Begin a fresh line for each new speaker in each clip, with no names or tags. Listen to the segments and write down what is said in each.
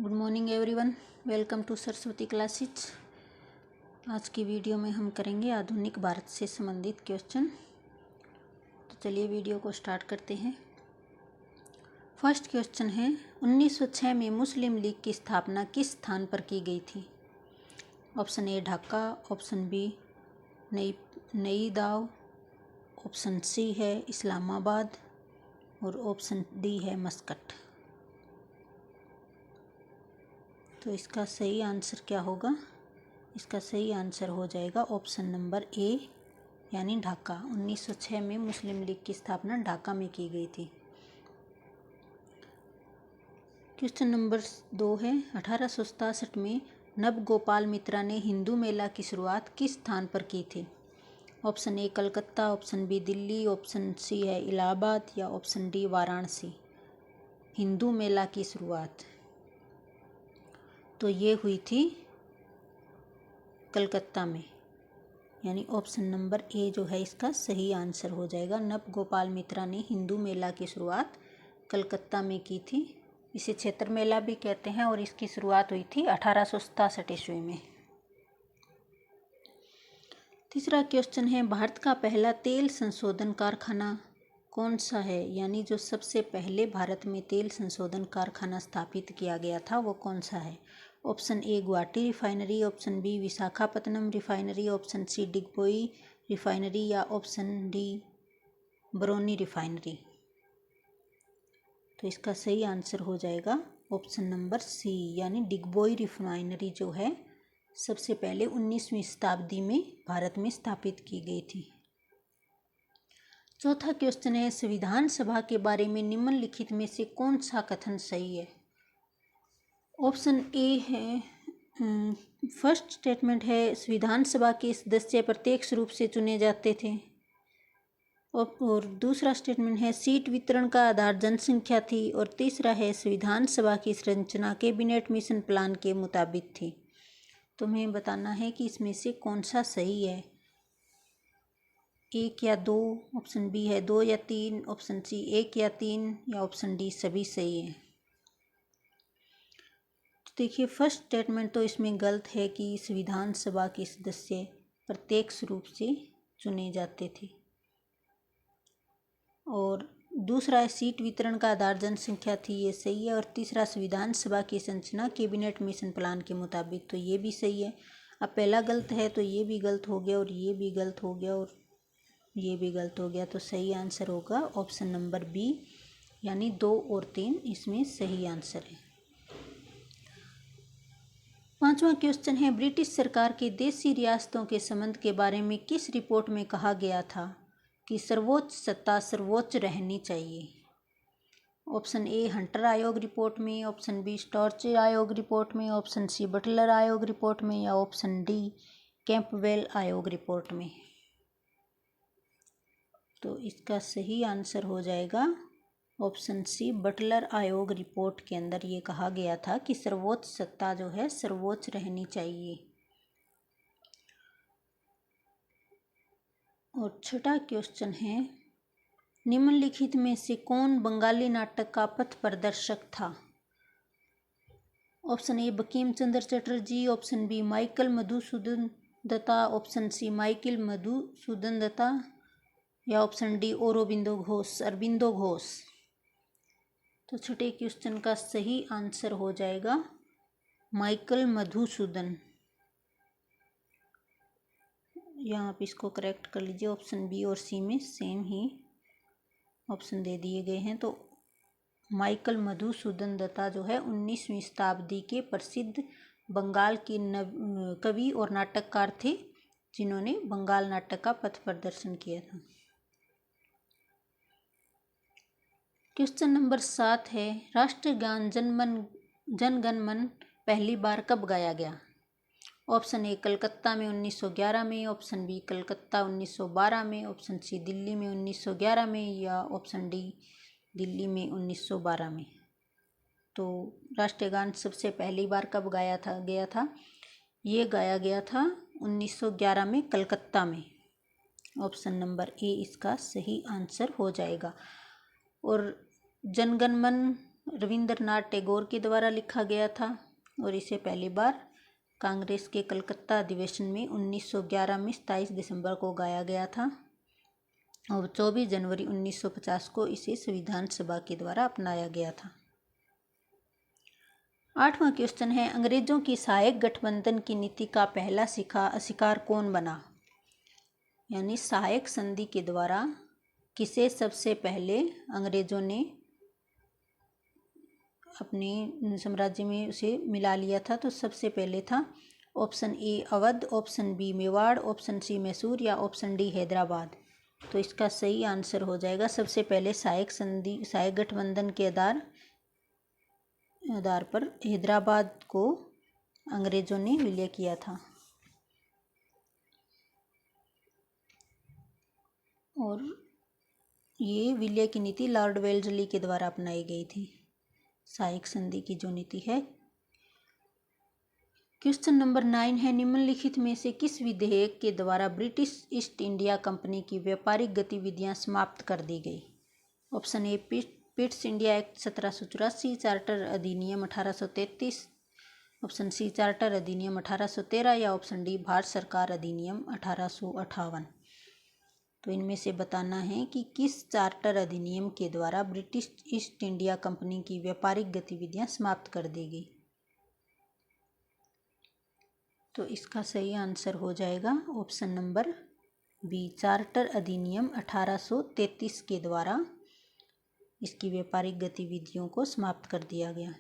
Good morning everyone, welcome to Saraswati classes. आज की video में हम करेंगे आधुनिक भारत से संबंधित क्वेश्चन। तो चलिए वीडियो को स्टार्ट करते हैं। फर्स्ट क्वेश्चन है, 1906 में मुस्लिम लीग की स्थापना किस स्थान पर की गई थी? Option A Dhaka, option B नई दाव, ऑप्शन सी है इस्लामाबाद और ऑप्शन डी है मस्कट। तो इसका सही आंसर क्या होगा? इसका सही आंसर हो जाएगा ऑप्शन नंबर ए यानी ढाका। 1906 में मुस्लिम लीग की स्थापना ढाका में की गई थी। क्वेश्चन नंबर 2 है, 1867 में नवगोपाल मित्रा ने हिंदू मेला की शुरुआत किस स्थान पर की थी? Option A Calcutta, option B Delhi, option C है इलाहाबाद या ऑप्शन डी वाराणसी। हिंदू मेला की शुरुआत तो ये हुई थी कलकत्ता में, यानी ऑप्शन नंबर ए जो है इसका सही आंसर हो जाएगा। नवगोपाल मित्रा ने हिंदू मेला की शुरुआत कलकत्ता में की थी। इसे क्षेत्र मेला भी कहते हैं और इसकी शुरुआत हुई थी 1867 ईस्वी में। तीसरा क्वेश्चन है, भारत का पहला तेल संशोधन कारखाना कौन सा है? यानी जो सबसे पहले भारत में तेल संशोधन कारखाना स्थापित किया गया था वो कौन सा है? Option A Guwahati refinery, option B Visakhapatnam refinery, option C Digboi refinery या ऑप्शन डी बरौनी रिफाइनरी। तो इसका सही आंसर हो जाएगा ऑप्शन नंबर सी यानी डिगबोई रिफाइनरी जो है सबसे पहले 19वीं शताब्दी में भारत में स्थापित की गई थी। चौथा क्वेश्चन है, संविधान सभा के बारे में निम्नलिखित में से कौन सा कथन सही है? ऑप्शन ए है, फर्स्ट स्टेटमेंट है संविधान सभा के सदस्य प्रत्यक्ष रूप से चुने जाते थे। और दूसरा स्टेटमेंट है सीट वितरण का आधार जनसंख्या थी। और तीसरा है संविधान सभा की संरचना कैबिनेट मिशन प्लान के मुताबिक थी। तुम्हें बताना है कि इसमें से कौन सा सही है, एक या दो, ऑप्शन बी है 2 या 3, ऑप्शन सी 1 या 3 या ऑप्शन डी सभी सही है। तो देखिए फर्स्ट स्टेटमेंट तो इसमें गलत है कि संविधान सभा के सदस्य प्रत्यक्ष रूप से चुने जाते थे। और दूसरा है सीट वितरण का आधार जनसंख्या थी, ये सही है। और तीसरा संविधान सभा की संरचना कैबिनेट मिशन प्लान के मुताबिक, तो ये भी सही है। अब पहला गलत है तो ये भी गलत हो गया और ये भी गलत हो गया और ये भी गलत हो गया। तो सही आंसर होगा ऑप्शन नंबर बी यानी 2 और 3 इसमें सही आंसर है। पांचवा क्वेश्चन है, ब्रिटिश सरकार के देशी रियासतों के संबंध के बारे में किस रिपोर्ट में कहा गया था कि सर्वोच्च सत्ता सर्वोच्च रहनी चाहिए? ऑप्शन ए हंटर आयोग रिपोर्ट में, ऑप्शन बी स्टॉर्च आयोग रिपोर्ट में, ऑप्शन सी बटलर आयोग रिपोर्ट में या ऑप्शन डी कैंपबेल आयोग रिपोर्ट में। तो इसका सही आंसर हो जाएगा ऑप्शन सी बटलर आयोग रिपोर्ट के अंदर ये कहा गया था कि सर्वोच्च सत्ता जो है सर्वोच्च रहनी चाहिए। और छठा क्वेश्चन है, निम्नलिखित में से कौन बंगाली नाटक का पथ प्रदर्शक था? Option A Bankim Chandra Chatterjee, option B Michael Madhusudan Dutta, option C Michael Madhusudan Dutta या ऑप्शन डी अरबिंदो घोष। तो छठे क्वेश्चन का सही आंसर हो जाएगा माइकल मधुसूदन। यहाँ आप इसको करेक्ट कर लीजिए, ऑप्शन बी और सी में सेम ही ऑप्शन दे दिए गए हैं। तो माइकल मधुसूदन दत्ता जो है 19वीं शताब्दी के प्रसिद्ध बंगाल के कवि और नाटककार थे जिन्होंने बंगाल नाटक का पथ प्रदर्शन किया था। क्वेश्चन नंबर 7 है, राष्ट्रगान जनगण मन पहली बार कब गाया गया? ऑप्शन ए कलकत्ता में 1911 में, ऑप्शन बी कलकत्ता 1912 में, ऑप्शन सी दिल्ली में 1911 में या ऑप्शन डी दिल्ली में 1912 में। तो राष्ट्रगान सबसे पहली बार कब गया था? ये गाया गया था 1911 में कलकत्ता में। ऑप्शन नंबर ए इसका सही आंसर हो जाएगा। और जनगण मन रविंद्रनाथ टैगोर के द्वारा लिखा गया था और इसे पहली बार कांग्रेस के कलकत्ता अधिवेशन में 1911 में 27 दिसंबर को गाया गया था और 24 जनवरी 1950 को इसे संविधान सभा के द्वारा अपनाया गया था। 8वां क्वेश्चन है, अंग्रेजों की सहायक गठबंधन की नीति का पहला शिकार कौन बना? यानी सहायक संधि के द्वारा किसे सबसे पहले अंग्रेजों ने अपने साम्राज्य में उसे मिला लिया था? तो सबसे पहले था option A Awadh, option B Mewar, option C Mysore या ऑप्शन डी हैदराबाद। तो इसका सही आंसर हो जाएगा सबसे पहले सहायक गठबंधन के आधार पर हैदराबाद को अंग्रेजों ने विलय किया था और ये विलय की नीति लॉर्ड वेल्लेस्ली के द्वारा अपनाई गई थी, सहायक संधि की जो नीति है। क्वेश्चन नंबर 9 है, निम्नलिखित में से किस विधेयक के द्वारा ब्रिटिश ईस्ट इंडिया कंपनी की व्यापारिक गतिविधियां समाप्त कर दी गई? Option A Pitt's India act 1784, charter अधिनियम 1833, ऑप्शन सी चार्टर अधिनियम 1813 या ऑप्शन डी भारत सरकार अधिनियम 1858। तो इनमें से बताना है कि किस चार्टर अधिनियम के द्वारा ब्रिटिश ईस्ट इंडिया कंपनी की व्यापारिक गतिविधियां समाप्त कर दी गई। तो इसका सही आंसर हो जाएगा ऑप्शन नंबर बी, चार्टर अधिनियम 1833 के द्वारा इसकी व्यापारिक गतिविधियों को समाप्त कर दिया गया।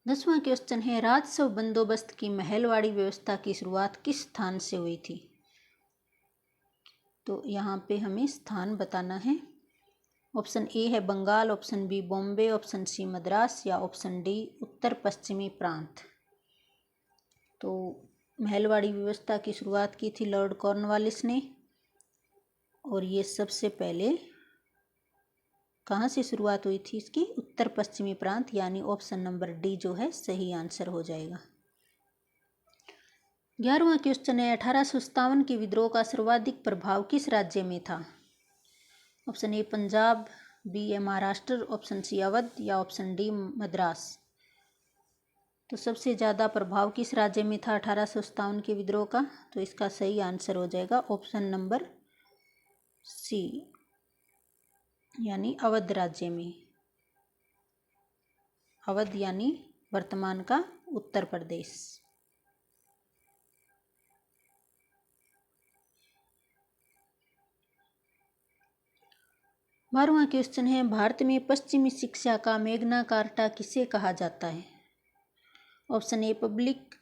10वां क्वेश्चन है, राजस्व बंदोबस्त की महलवाड़ी व्यवस्था की शुरुआत किस स्थान से हुई थी? तो यहाँ पे हमें स्थान बताना है। ऑप्शन ए है Bengal, option B Bombay, option C Madras या ऑप्शन डी उत्तर पश्चिमी प्रांत। तो महलवाड़ी व्यवस्था की शुरुआत की थी लॉर्ड कॉर्नवालिस ने और ये सबसे पहले कहाँ से शुरुआत हुई थी इसकी? उत्तर पश्चिमी प्रांत, यानी ऑप्शन नंबर डी जो है सही आंसर हो जाएगा। 11वां क्वेश्चन है, 1857 के विद्रोह का सर्वाधिक प्रभाव किस राज्य में था? Option A Punjab, B A Maharashtra, option C Awadh या ऑप्शन डी मद्रास। तो सबसे ज़्यादा प्रभाव किस राज्य में था 1857 के विद्रोह का? तो इसका सही आंसर हो जाएगा ऑप्शन नंबर सी, यानी अवध राज्य में। अवध यानी वर्तमान का उत्तर प्रदेश। 12वां क्वेश्चन है, भारत में पश्चिमी शिक्षा का मैग्ना कार्टा किसे कहा जाता है? ऑप्शन ए पब्लिक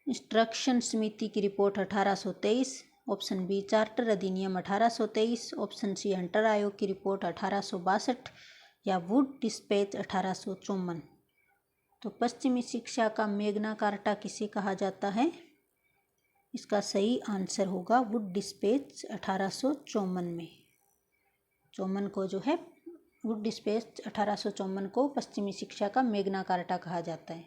इंस्ट्रक्शन समिति की रिपोर्ट 1823, ऑप्शन बी चार्टर अधिनियम 1823, ऑप्शन सी हंटर आयोग की रिपोर्ट 1862 या वुड डिस्पैच 1854। तो पश्चिमी शिक्षा का मैग्ना कार्टा किसे कहा जाता है? इसका सही आंसर होगा वुड डिस्पैच 1854 में। 54 को जो है वुड डिस्पैच 1854 को पश्चिमी शिक्षा का मैग्ना कार्टा कहा जाता है।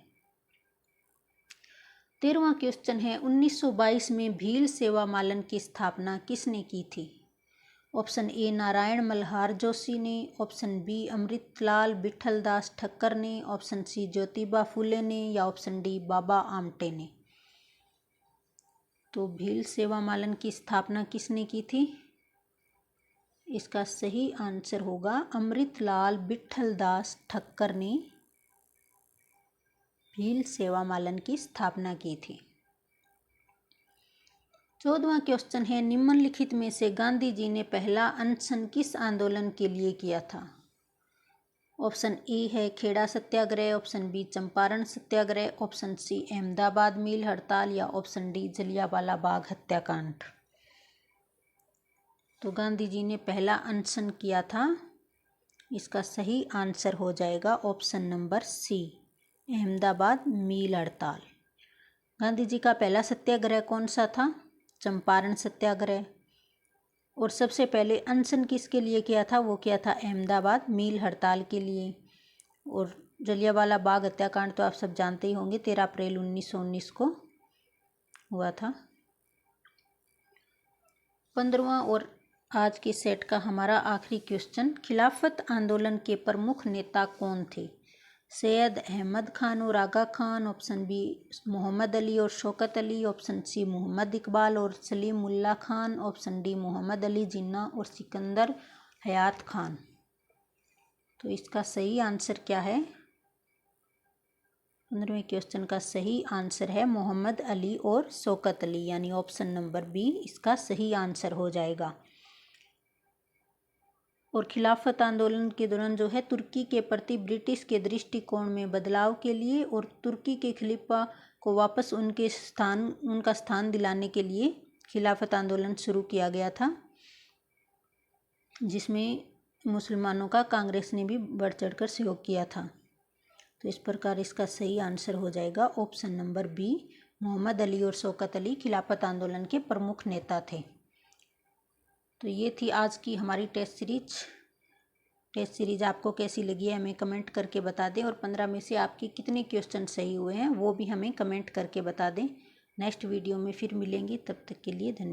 13वां क्वेश्चन है, 1922 में भील सेवा मालन की स्थापना किसने की थी? ऑप्शन ए नारायण मल्हार जोशी ने, ऑप्शन बी अमृतलाल विठलदास ठक्कर ने, ऑप्शन सी ज्योतिबा फूले ने या ऑप्शन डी बाबा आमटे ने। तो भील सेवा मालन की स्थापना किसने की थी? इसका सही आंसर होगा अमृतलाल विठलदास ठक्कर ने भील सेवा मालन की स्थापना की थी। 14वां क्वेश्चन है, निम्नलिखित में से गांधी जी ने पहला अनशन किस आंदोलन के लिए किया था? ऑप्शन ए है खेड़ा सत्याग्रह, ऑप्शन बी चंपारण सत्याग्रह, ऑप्शन सी अहमदाबाद मील हड़ताल या ऑप्शन डी जलियांवाला बाग हत्याकांड। तो गांधी जी ने पहला अनशन किया था, इसका सही आंसर हो जाएगा ऑप्शन नंबर सी अहमदाबाद मील हड़ताल। गांधी जी का पहला सत्याग्रह कौन सा था? चंपारण सत्याग्रह। और सबसे पहले अनशन किसके लिए किया था? वो किया था अहमदाबाद मील हड़ताल के लिए। और जलियांवाला बाग हत्याकांड तो आप सब जानते ही होंगे, 13 अप्रैल 1919 को हुआ था। 15वां और आज के सेट का हमारा आखिरी क्वेश्चन, खिलाफत आंदोलन के प्रमुख नेता कौन थे? सैयद अहमद खान और आगा खान, ऑप्शन बी मोहम्मद अली और शौकत अली, ऑप्शन सी मोहम्मद इकबाल और सलीमुल्लाह खान, ऑप्शन डी मोहम्मद अली जिन्ना और सिकंदर हयात खान। तो इसका सही आंसर क्या है? 15वें क्वेश्चन का सही आंसर है मोहम्मद अली और शौकत अली, यानी ऑप्शन नंबर बी इसका सही आंसर हो जाएगा। और खिलाफत आंदोलन के दौरान जो है तुर्की के प्रति ब्रिटिश के दृष्टिकोण में बदलाव के लिए और तुर्की के खलीफा को वापस उनका स्थान दिलाने के लिए खिलाफत आंदोलन शुरू किया गया था, जिसमें मुसलमानों का कांग्रेस ने भी बढ़ चढ़कर सहयोग किया था। तो इस प्रकार इसका सही आंसर हो जाएगा option number B, Mohammad Ali और शौकत अली खिलाफत आंदोलन के प्रमुख नेता थे। तो ये थी आज की हमारी टेस्ट सीरीज आपको कैसी लगी है हमें कमेंट करके बता दें, और 15 में से आपके कितने क्वेश्चन सही हुए हैं वो भी हमें कमेंट करके बता दें। नेक्स्ट वीडियो में फिर मिलेंगे, तब तक के लिए धन्यवाद।